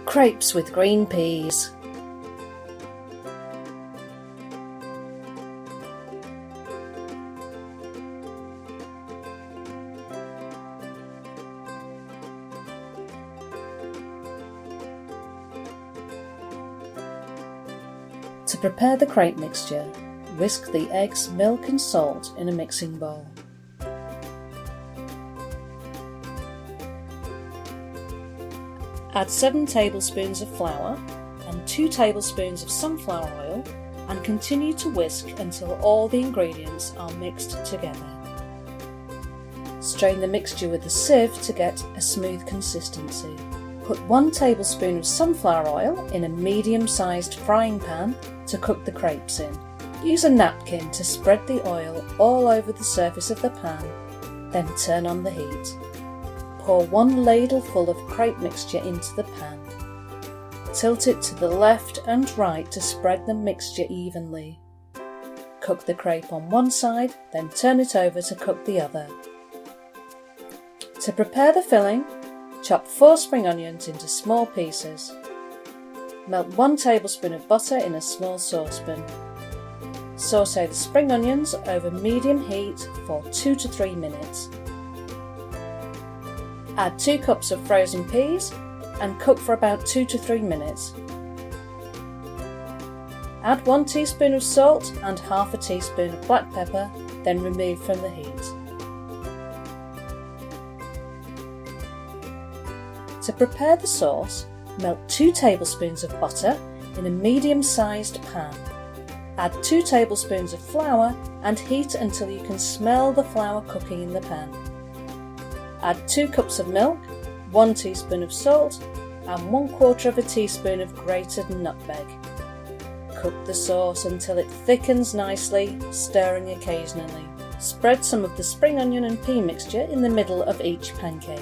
Crepes with green peas. To prepare the crepe mixture, whisk the eggs, milk and salt in a mixing bowl. Add 7 tablespoons of flour and 2 tablespoons of sunflower oil and continue to whisk until all the ingredients are mixed together. Strain the mixture with a sieve to get a smooth consistency. Put 1 tablespoon of sunflower oil in a medium-sized frying pan to cook the crepes in. Use a napkin to spread the oil all over the surface of the pan, then turn on the heat. Pour 1 ladle full of crepe mixture into the pan. Tilt it to the left and right to spread the mixture evenly. Cook the crepe on one side, then turn it over to cook the other. To prepare the filling, chop 4 spring onions into small pieces. Melt 1 tablespoon of butter in a small saucepan. Saute the spring onions over medium heat for 2 to 3 minutes. Add 2 cups of frozen peas and cook for about 2 to 3 minutes. Add 1 teaspoon of salt and half a teaspoon of black pepper, then remove from the heat. To prepare the sauce, melt 2 tablespoons of butter in a medium-sized pan. Add 2 tablespoons of flour and heat until you can smell the flour cooking in the pan. Add 2 cups of milk, 1 teaspoon of salt and 1/4 teaspoon of grated nutmeg. Cook the sauce until it thickens nicely, stirring occasionally. Spread some of the spring onion and pea mixture in the middle of each pancake.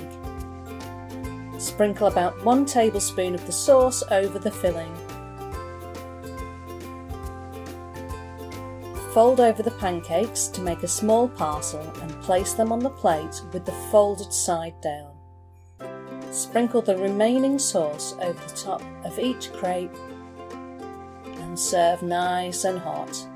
Sprinkle about 1 tablespoon of the sauce over the filling. Fold over the pancakes to make a small parcel and place them on the plate with the folded side down. Sprinkle the remaining sauce over the top of each crepe and serve nice and hot.